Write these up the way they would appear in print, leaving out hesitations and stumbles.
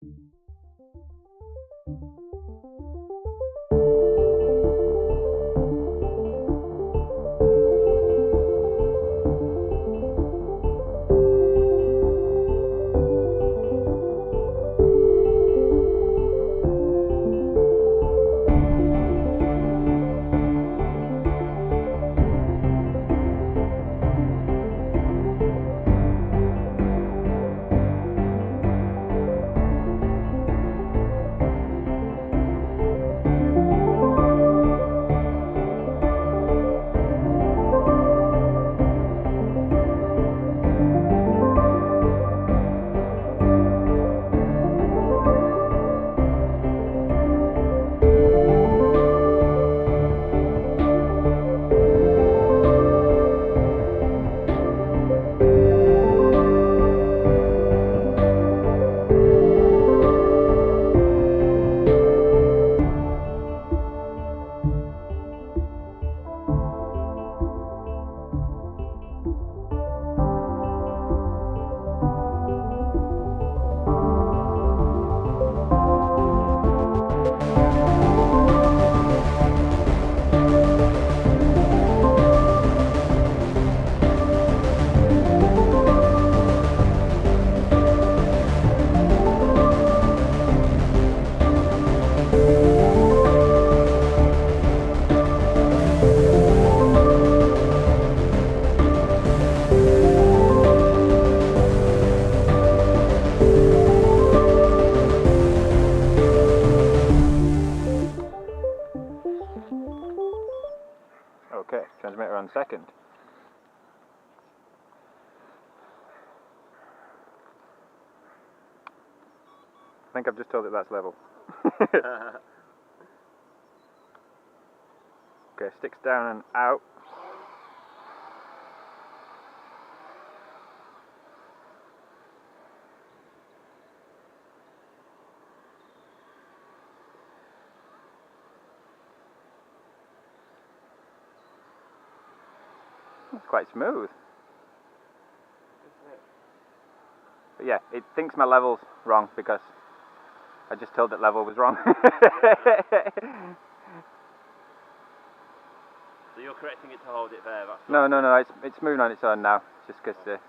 Okay, transmitter on second. I think I've just told it that's level. Okay, sticks down and out. It's quite smooth. But yeah, it thinks my level's wrong because I just told it level was wrong. So you're correcting it to hold it there? That's No, it's moving on its own now. It's just because... So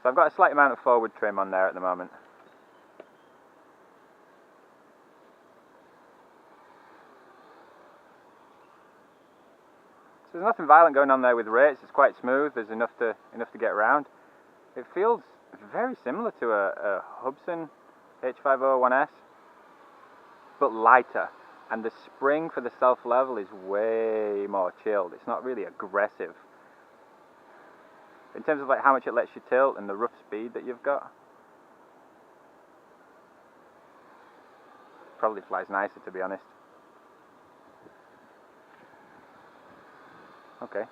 I've got a slight amount of forward trim on there at the moment. So there's nothing violent going on there with rates. It's quite smooth. There's enough to get around. It feels very similar to a Hubsan H501S, but lighter. And the spring for the self level is way more chilled. It's not really aggressive. In terms of like how much it lets you tilt and the rough speed that you've got, probably flies nicer, to be honest. Okay.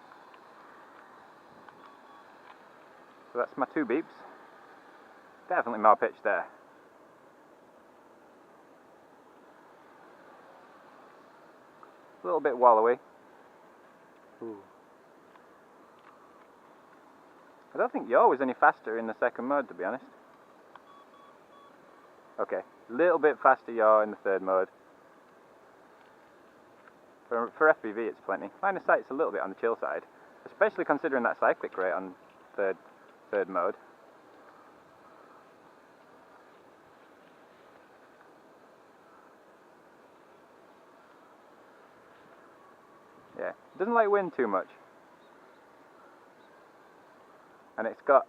So that's my 2 beeps. Definitely more pitch there. A little bit wallowy. Ooh. I don't think yaw was any faster in the second mode, to be honest. Okay, a little bit faster yaw in the third mode. For FPV it's plenty. Line of sight's a little bit on the chill side, especially considering that cyclic rate on third mode. Yeah, it doesn't like wind too much. And it's got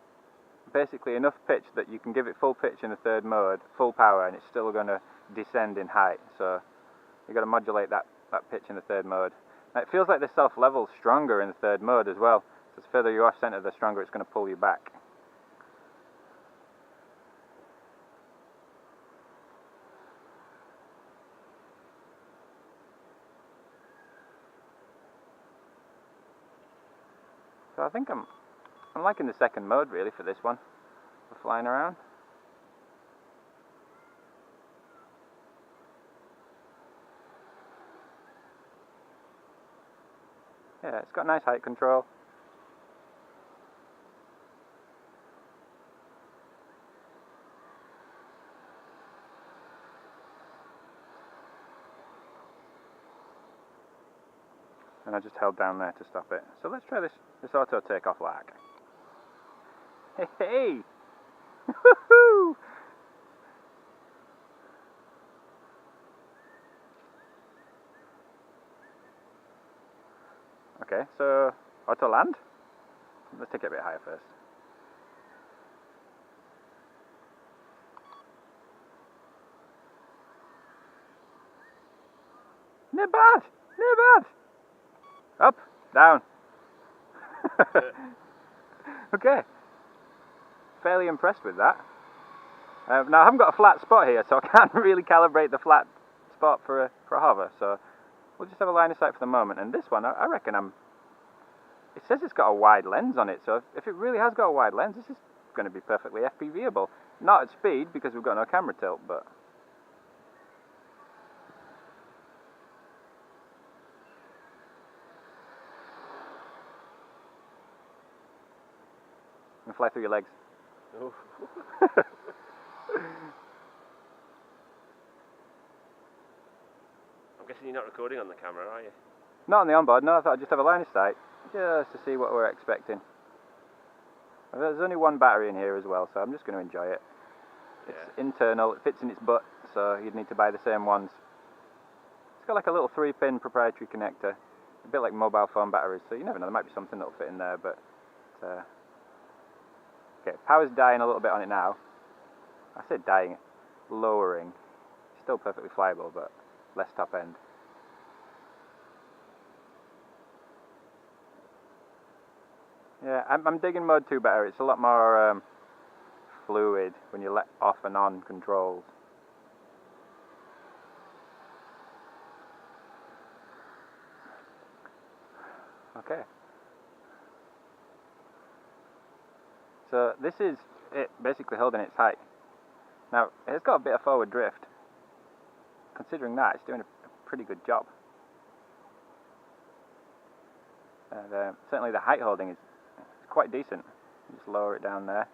basically enough pitch that you can give it full pitch in the third mode, full power, and it's still going to descend in height. So you've got to modulate that pitch in the third mode. Now it feels like the self-level's stronger in the third mode as well. So the further you're off-center, the stronger it's going to pull you back. So I think I'm liking the second mode really for this one, for flying around. Yeah, it's got nice height control. and I just held down there to stop it. So let's try this auto takeoff lark. Hey, hey! Woohoo! Okay, so auto land. Let's take it a bit higher first. Not bad! Not bad! Up, down. Okay. Fairly impressed with that. Now I haven't got a flat spot here, so I can't really calibrate the flat spot for a hover, so we'll just have a line of sight for the moment. And this one, I reckon it says it's got a wide lens on it, so if it really has got a wide lens, this is going to be perfectly FPV-able. Not at speed, because we've got no camera tilt, but... And fly through your legs. Oh. I'm guessing you're not recording on the camera, are you? Not on the onboard, no. I thought I'd just have a line of sight, just to see what we're expecting. There's only one battery in here as well, so I'm just going to enjoy it. It's internal, it fits in its butt, so you'd need to buy the same ones. It's got like a little 3-pin proprietary connector, a bit like mobile phone batteries, so you never know, there might be something that'll fit in there, but... Okay, power's dying a little bit on it now. I said dying, lowering. Still perfectly flyable, but less top end. Yeah, I'm digging mode 2 better. It's a lot more fluid when you let off and on controls. Okay. So this is it basically holding its height. Now, it's got a bit of forward drift. Considering that, it's doing a pretty good job. And certainly the height holding is quite decent. Just lower it down there.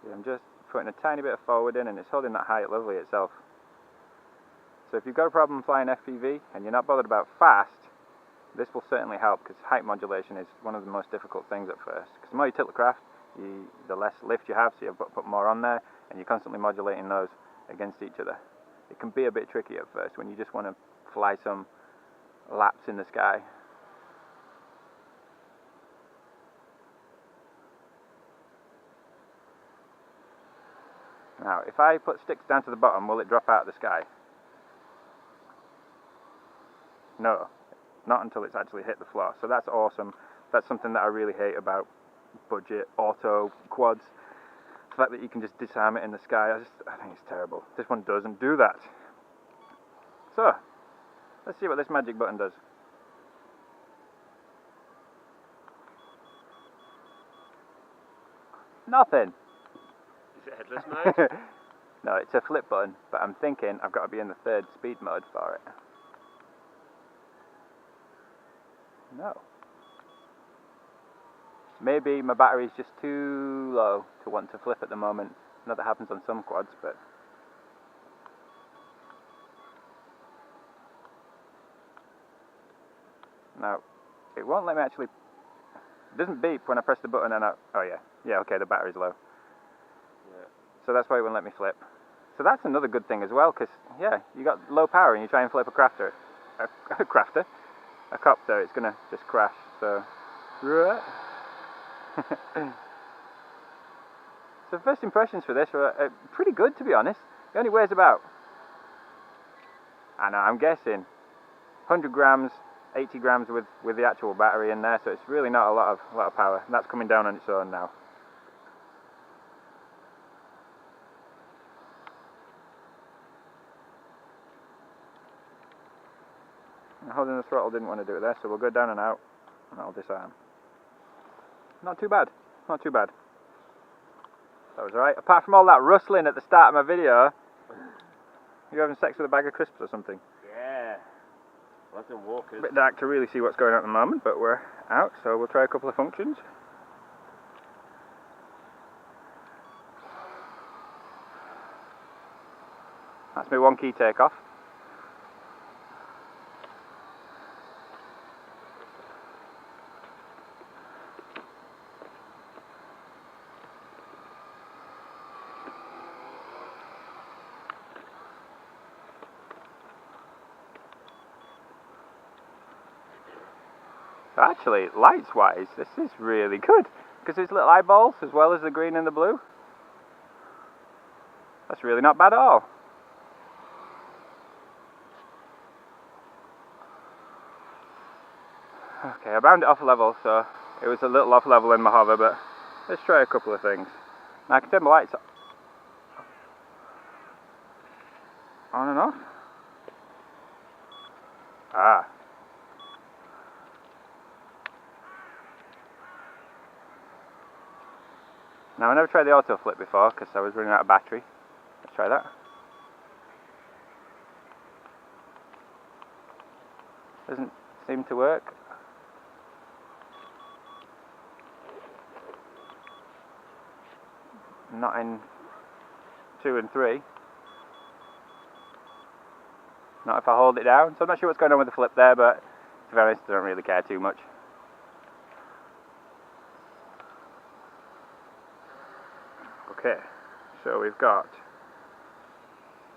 See, I'm just putting a tiny bit of forward in, and it's holding that height lovely itself. So if you've got a problem flying FPV and you're not bothered about fast, this will certainly help, because height modulation is one of the most difficult things at first. Because the more you tilt the craft, the less lift you have, so you put more on there, and you're constantly modulating those against each other. It can be a bit tricky at first when you just want to fly some laps in the sky. Now, if I put sticks down to the bottom, will it drop out of the sky? No, not until it's actually hit the floor. So that's awesome. That's something that I really hate about budget auto quads. The fact that you can just disarm it in the sky, I think it's terrible. This one doesn't do that. So, let's see what this magic button does. Nothing. Is it headless mode? No, it's a flip button, but I'm thinking I've got to be in the 3rd speed mode for it. No. Maybe my battery's just too low to want to flip at the moment. I know that happens on some quads, but... Now, it won't let me actually... It doesn't beep when I press the button and I... Oh yeah. Yeah, okay, the battery's low. Yeah. So that's why it won't let me flip. So that's another good thing as well, because, yeah, you got low power and you try and flip a copter, it's going to just crash, so... So first impressions for this were pretty good, to be honest. It only weighs about, I know, I'm guessing 100 grams, 80 grams with the actual battery in there, so it's really not a lot of power. And that's coming down on its own now. And holding the throttle didn't want to do it there, so we'll go down and out, and that'll disarm. Not too bad, not too bad. That was alright. Apart from all that rustling at the start of my video, you're having sex with a bag of crisps or something. Yeah. Well, some walkers. A bit dark to really see what's going on at the moment, but we're out, so we'll try a couple of functions. That's my wonky takeoff. Actually, lights wise, this is really good because there's little eyeballs as well as the green and the blue. That's really not bad at all. Okay, I bound it off level, so it was a little off level in my hover, but let's try a couple of things. Now I can turn my lights on and off. Ah. Now I never tried the auto flip before because I was running out of battery. Let's try that. Doesn't seem to work. Not in 2 and 3. Not if I hold it down. So I'm not sure what's going on with the flip there, but to be honest, I don't really care too much. Okay, so we've got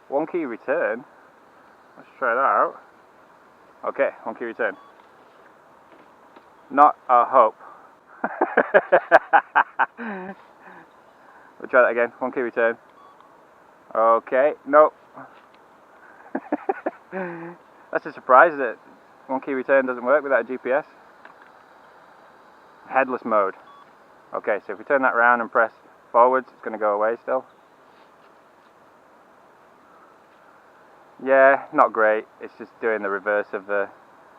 one key return. Let's try that out. Okay, one key return. Not a hope. We'll try that again. One key return. Okay, nope. That's a surprise that one key return doesn't work without a GPS. Headless mode. Okay, so if we turn that around and press forwards, it's going to go away still. Yeah, not great. It's just doing the reverse of the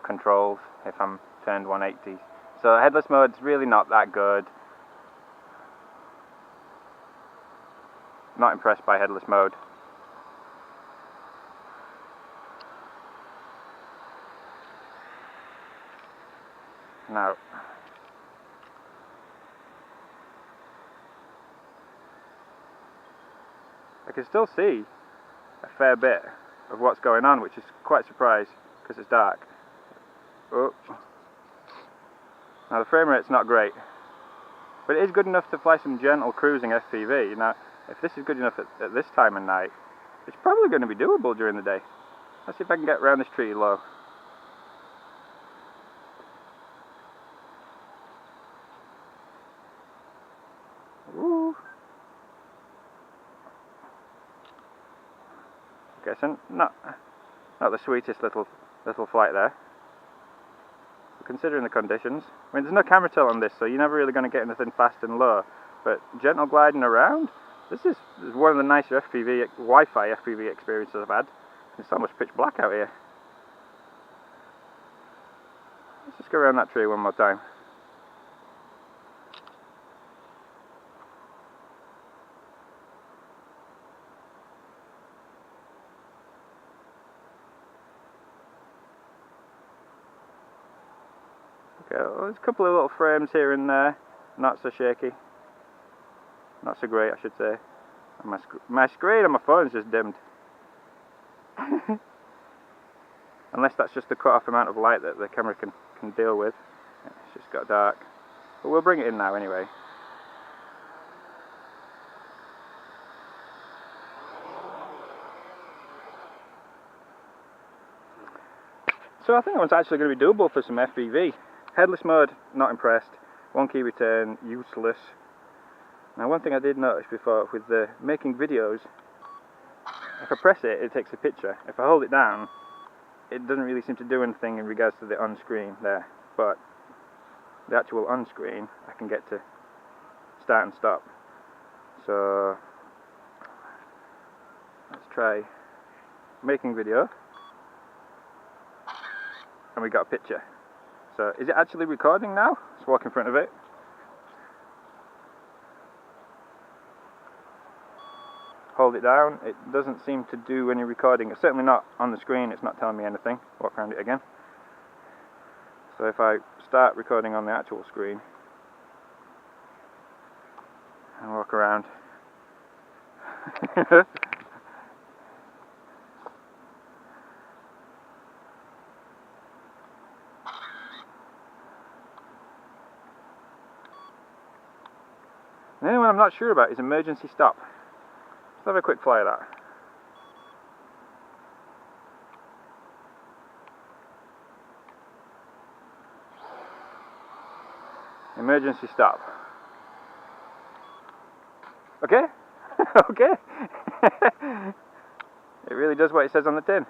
controls if I'm turned 180. So headless mode's really not that good. Not impressed by headless mode. Now, I can still see a fair bit of what's going on, which is quite a surprise because it's dark. Oh. Now the frame rate's not great, but it is good enough to fly some gentle cruising FPV. Now, if this is good enough at this time of night, it's probably going to be doable during the day. Let's see if I can get around this tree low. Ooh. Okay, so not the sweetest little flight there. But considering the conditions, I mean, there's no camera tilt on this, so you're never really going to get anything fast and low. But gentle gliding around, this is one of the nicer Wi-Fi FPV experiences I've had. It's almost pitch black out here. Let's just go around that tree one more time. Okay, well, there's a couple of little frames here and there, not so shaky. Not so great, I should say. And my screen on my phone is just dimmed. Unless that's just the cut-off amount of light that the camera can deal with. It's just got dark. But we'll bring it in now anyway. So I think that one's actually going to be doable for some FPV. Headless mode, not impressed. One key return, useless. Now one thing I did notice before with the making videos, if I press it, it takes a picture. If I hold it down, it doesn't really seem to do anything in regards to the on-screen there. But the actual on-screen, I can get to start and stop. So let's try making video. And we got a picture. So is it actually recording now? Let's walk in front of it. Hold it down, it doesn't seem to do any recording. It's certainly not on the screen, it's not telling me anything. Walk around it again. So if I start recording on the actual screen and walk around, I'm not sure about is emergency stop. Let's have a quick fly of that. Emergency stop. Okay? Okay. It really does what it says on the tin.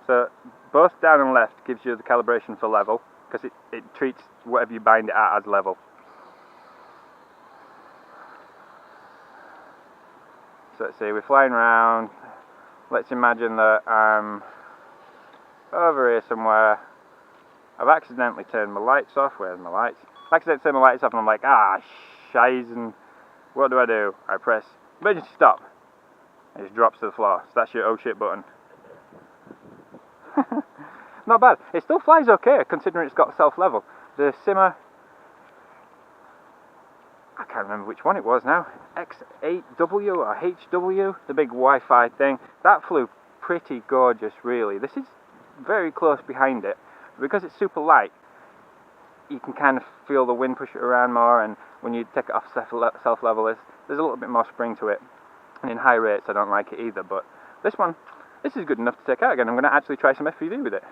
So both down and left gives you the calibration for level, because it treats whatever you bind it at as level. So let's see, we're flying around. Let's imagine that I'm over here somewhere. I've accidentally turned my lights off. Where's my lights? I've accidentally turned my lights off and I'm like, ah, shizen. What do? I press emergency stop. It just drops to the floor. So that's your oh shit button. Not bad. It still flies okay considering it's got self-level. The simmer, I can't remember which one it was now. X8W or HW, the big Wi-Fi thing. That flew pretty gorgeous, really. This is very close behind it. Because it's super light, you can kind of feel the wind push it around more, and when you take it off self-level, there's a little bit more spring to it. And in high rates, I don't like it either, but this is good enough to take out again. I'm going to actually try some FPV with it.